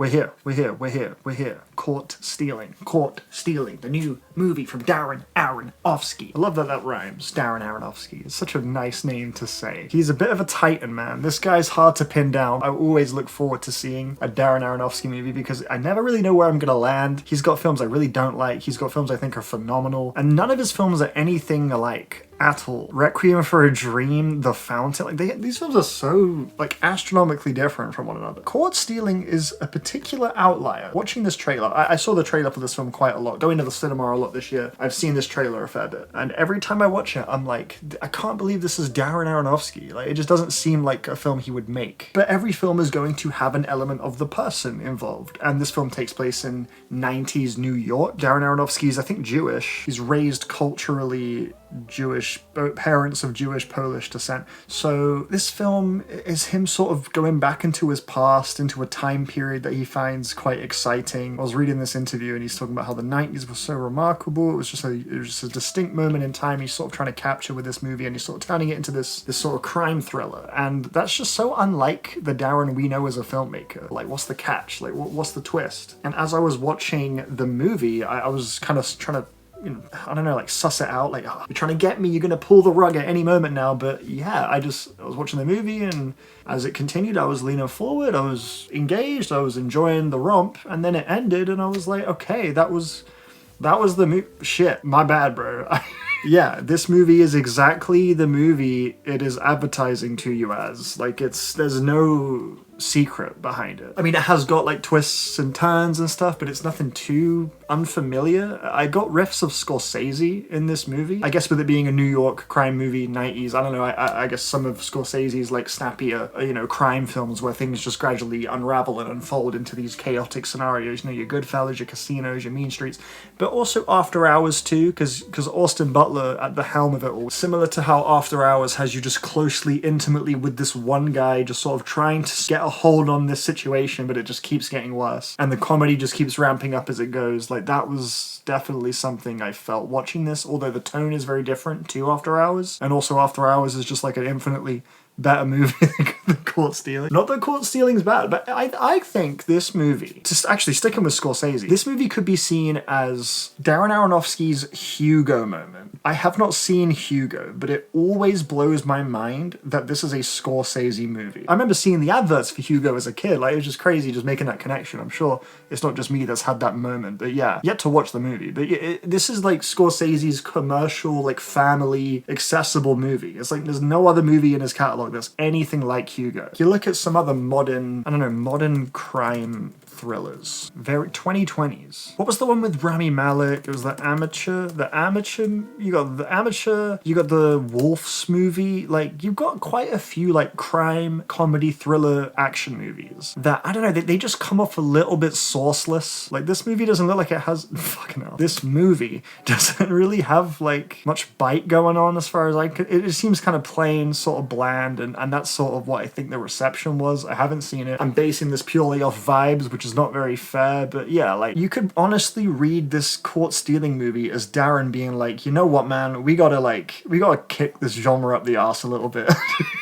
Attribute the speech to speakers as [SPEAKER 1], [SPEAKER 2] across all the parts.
[SPEAKER 1] We're here. Caught Stealing. The new movie from Darren Aronofsky. I love that that rhymes. Darren Aronofsky. It's such a nice name to say. He's a bit of a titan, man. This guy's hard to pin down. I always look forward to seeing a Darren Aronofsky movie because I never really know where I'm gonna land. He's got films I really don't like. He's got films I think are phenomenal. And none of his films are anything alike. At all. Requiem for a Dream, The Fountain, like these films are so like astronomically different from one another. Caught Stealing is a particular outlier. Watching this trailer, I saw the trailer for this film quite a lot. Going to the cinema a lot this year, I've seen this trailer a fair bit. And every time I watch it, I'm like, I can't believe this is Darren Aronofsky. Like, it just doesn't seem like a film he would make. But every film is going to have an element of the person involved. And this film takes place in 90s New York. Darren Aronofsky's, I think, Jewish. He's raised culturally Jewish, parents of Jewish Polish descent. So this film is him sort of going back into his past, into a time period that he finds quite exciting. I was reading this interview and he's talking about how the 90s was so remarkable. It was just a distinct moment in time he's sort of trying to capture with this movie, and he's sort of turning it into this sort of crime thriller. And that's just so unlike the Darren we know as a filmmaker. Like, what's the catch? Like, what's the twist? And as I was watching the movie, I was kind of trying to, I don't know, like suss it out, like, oh, you're trying to get me, you're gonna pull the rug at any moment now. But yeah, I was watching the movie, and as it continued, I was leaning forward, I was engaged, I was enjoying the romp, and then it ended, and I was like, okay, that was the movie. Shit, my bad, bro. Yeah, this movie is exactly the movie it is advertising to you as. Like, there's no secret behind it. I mean, it has got like twists and turns and stuff, but it's nothing too unfamiliar. I got riffs of Scorsese in this movie. I guess with it being a New York crime movie, 90s, I don't know, I guess some of Scorsese's like snappier, crime films where things just gradually unravel and unfold into these chaotic scenarios. Your Goodfellas, your Casinos, your Mean Streets, but also After Hours too, because Austin Butler at the helm of it all. Similar to how After Hours has you just closely, intimately with this one guy, just sort of trying to get a hold on this situation, but it just keeps getting worse. And the comedy just keeps ramping up as it goes. Like, that was definitely something I felt watching this, although the tone is very different to After Hours. And also After Hours is just like an infinitely better movie than Caught Stealing. Not that Caught Stealing's bad, but I think this movie, just actually sticking with Scorsese, this movie could be seen as Darren Aronofsky's Hugo moment. I have not seen Hugo, but it always blows my mind that this is a Scorsese movie. I remember seeing the adverts for Hugo as a kid, like, it was just crazy just making that connection. I'm sure it's not just me that's had that moment, but yeah, yet to watch the movie. But this is like Scorsese's commercial, like, family, accessible movie. It's like there's no other movie in his catalog that's anything like Hugo. You look at some other modern crime thrillers, very 2020s. What was the one with Rami Malek? It was The Amateur. You got the Wolf's movie. Like, you've got quite a few like crime, comedy, thriller, action movies that, I don't know, they just come off a little bit sauceless. Like, this movie doesn't look like it has, fucking hell, this movie doesn't really have like much bite going on as far as it seems kind of plain, sort of bland, and that's sort of what I think the reception was. I haven't seen it. I'm basing this purely off vibes, which is not very fair, but yeah, like, you could honestly read this Caught Stealing movie as Darren being like, you know what, man, we gotta kick this genre up the arse a little bit.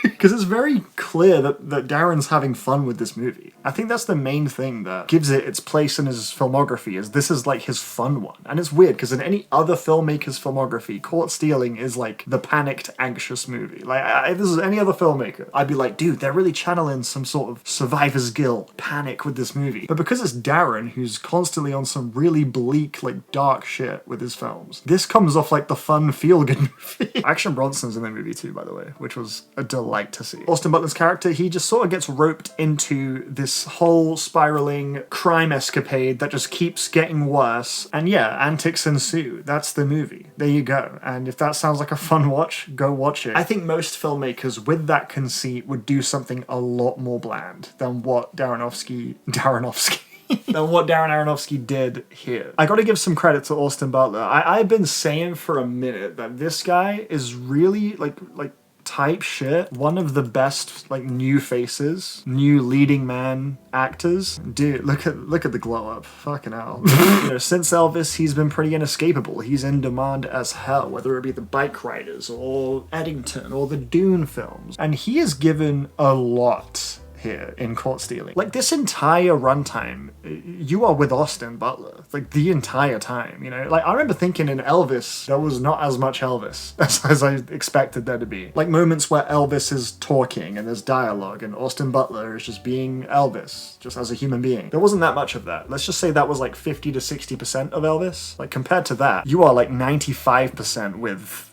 [SPEAKER 1] Because it's very clear that Darren's having fun with this movie. I think that's the main thing that gives it its place in his filmography, is this is like his fun one. And it's weird, because in any other filmmaker's filmography, Caught Stealing is like the panicked, anxious movie. Like, if this is any other filmmaker, I'd be like, dude, they're really channeling some sort of survivor's guilt panic with this movie. But because it's Darren, who's constantly on some really bleak, like, dark shit with his films, this comes off like the fun, feel-good movie. Action Bronson's in the movie too, by the way, which was a delight to see. Austin Butler's character, he just sort of gets roped into this whole spiraling crime escapade that just keeps getting worse. And yeah, antics ensue. That's the movie. There you go. And if that sounds like a fun watch, go watch it. I think most filmmakers with that conceit would do something a lot more bland than what Darren Aronofsky did here. I gotta give some credit to Austin Butler. I've been saying for a minute that this guy is really like type shit, one of the best like new faces, new leading man actors. Dude, look at the glow up. Fucking hell. Since Elvis, he's been pretty inescapable. He's in demand as hell, whether it be the Bike Riders or Eddington or the Dune films. And he is given a lot here in Caught Stealing. Like, this entire runtime, you are with Austin Butler, like, the entire time, you know? Like, I remember thinking in Elvis, there was not as much Elvis as I expected there to be. Like, moments where Elvis is talking and there's dialogue and Austin Butler is just being Elvis, just as a human being. There wasn't that much of that. Let's just say that was like 50 to 60% of Elvis. Like, compared to that, you are like 95% with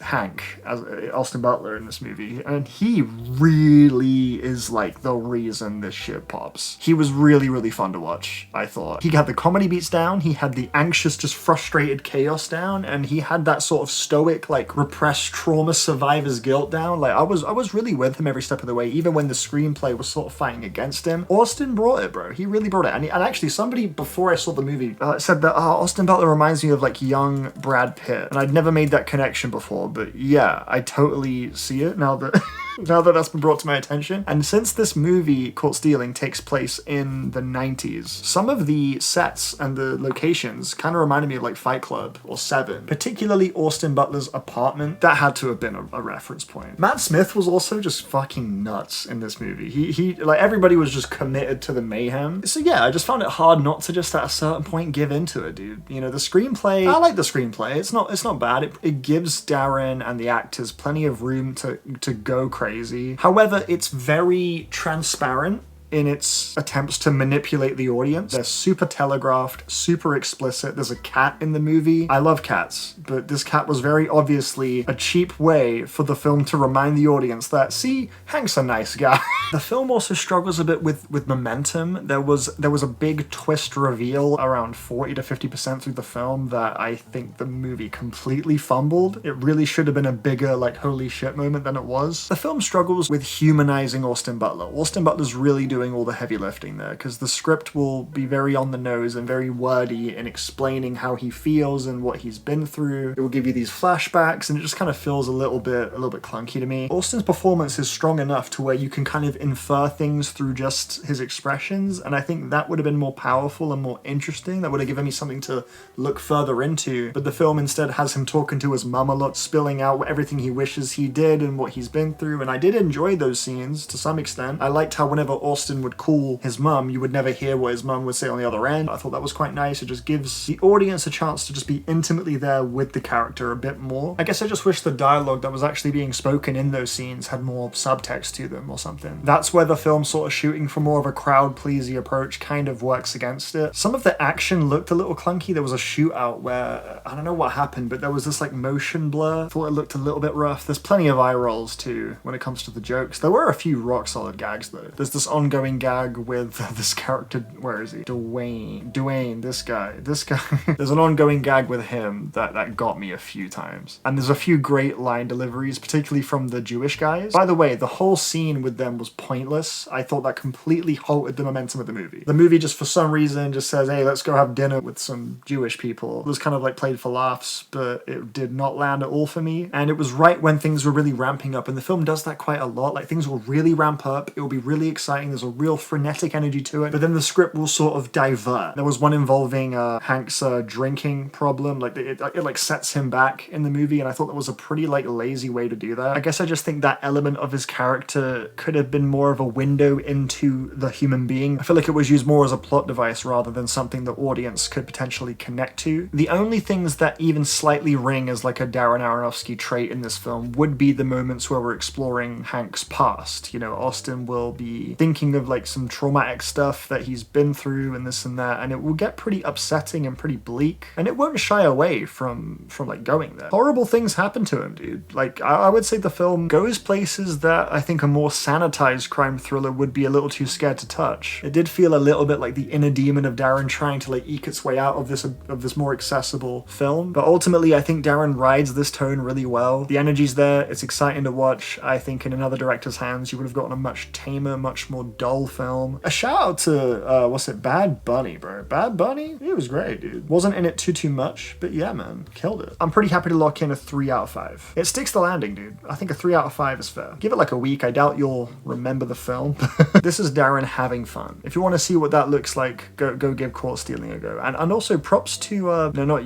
[SPEAKER 1] Hank as Austin Butler in this movie, and he really is like the reason this shit pops. He was really, really fun to watch, I thought. He had the comedy beats down, he had the anxious, just frustrated chaos down, and he had that sort of stoic, like, repressed trauma survivor's guilt down. Like, I was really with him every step of the way, even when the screenplay was sort of fighting against him. Austin brought it, bro. He really brought it. And actually, somebody before I saw the movie said that Austin Butler reminds me of like young Brad Pitt, and I'd never made that connection before, but yeah, I totally see it now that now that that's been brought to my attention. And since this movie, Caught Stealing, takes place in the 90s, some of the sets and the locations kind of reminded me of like Fight Club or Seven, particularly Austin Butler's apartment. That had to have been a reference point. Matt Smith was also just fucking nuts in this movie. He like, everybody was just committed to the mayhem. So yeah, I just found it hard not to just at a certain point give into it, dude. You know, the screenplay, I like the screenplay. It's not bad. It gives Darren and the actors plenty of room to go crazy. However, it's very transparent in its attempts to manipulate the audience. They're super telegraphed, super explicit. There's a cat in the movie. I love cats, but this cat was very obviously a cheap way for the film to remind the audience that, see, Hank's a nice guy. The film also struggles a bit with momentum. There was a big twist reveal around 40 to 50% through the film that I think the movie completely fumbled. It really should have been a bigger, like, holy shit moment than it was. The film struggles with humanizing Austin Butler. Austin Butler's really doing all the heavy lifting there, because the script will be very on the nose and very wordy in explaining how he feels and what he's been through. It will give you these flashbacks, and it just kind of feels a little bit clunky to me. Austin's performance is strong enough to where you can kind of infer things through just his expressions, and I think that would have been more powerful and more interesting. That would have given me something to look further into, but the film instead has him talking to his mum a lot, spilling out everything he wishes he did and what he's been through, and I did enjoy those scenes to some extent. I liked how whenever Austin would call his mum, you would never hear what his mum would say on the other end. I thought that was quite nice. It just gives the audience a chance to just be intimately there with the character a bit more. I guess I just wish the dialogue that was actually being spoken in those scenes had more subtext to them or something. That's where the film sort of shooting for more of a crowd-pleasy approach kind of works against it. Some of the action looked a little clunky. There was a shootout where, I don't know what happened, but there was this like motion blur. I thought it looked a little bit rough. There's plenty of eye rolls too when it comes to the jokes. There were a few rock-solid gags though. There's this ongoing gag with this character, where is he? Dwayne, this guy. There's an ongoing gag with him that got me a few times. And there's a few great line deliveries, particularly from the Jewish guys. By the way, the whole scene with them was pointless. I thought that completely halted the momentum of the movie. The movie just for some reason just says, hey, let's go have dinner with some Jewish people. It was kind of like played for laughs, but it did not land at all for me. And it was right when things were really ramping up, and the film does that quite a lot. Like, things will really ramp up, it will be really exciting, there's a real frenetic energy to it, but then the script will sort of divert. There was one involving Hank's drinking problem. Like, it like sets him back in the movie, and I thought that was a pretty like lazy way to do that. I guess I just think that element of his character could have been more of a window into the human being. I feel like it was used more as a plot device rather than something the audience could potentially connect to. The only things that even slightly ring as like a Darren Aronofsky trait in this film would be the moments where we're exploring Hank's past. You know, Austin will be thinking of like some traumatic stuff that he's been through and this and that, and it will get pretty upsetting and pretty bleak, and it won't shy away from like going there. Horrible things happen to him, dude. Like, I would say the film goes places that I think a more sanitized crime thriller would be a little too scared to touch. It did feel a little bit like the inner demon of Darren trying to like eke its way out of this more accessible film, but ultimately I think Darren rides this tone really well. The energy's there, it's exciting to watch. I think in another director's hands you would have gotten a much tamer, much more dull film. A shout out to Bad Bunny, bro. Bad Bunny? He was great, dude. Wasn't in it too much, but yeah, man, killed it. I'm pretty happy to lock in a 3 out of 5. It sticks the landing, dude. I think a 3 out of 5 is fair. Give it like a week, I doubt you'll remember the film. This is Darren having fun. If you want to see what that looks like, go give Caught Stealing a go. And also props to, no, not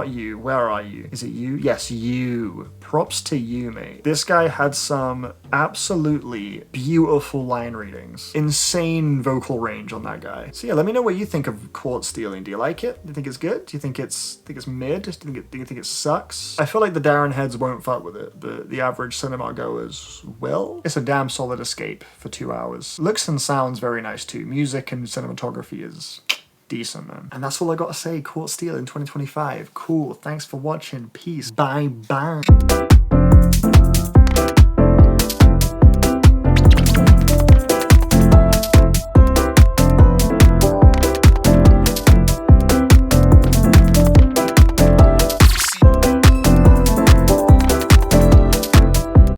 [SPEAKER 1] you, where are you? Is it you? Yes, you. Props to you, mate. This guy had some absolutely beautiful line readings. insane vocal range on that guy. So yeah, let me know what you think of quartz stealing. Do you like it? Do you think it's good? Do you think it's mid? Do you think it sucks? I feel like the Darren heads won't fuck with it. The average cinema goers will. It's a damn solid escape for 2 hours. Looks and sounds very nice too. Music and cinematography is decent, man. And that's all I gotta say. Quartz Steel in 2025. Cool. Thanks for watching. Peace. Bye bye.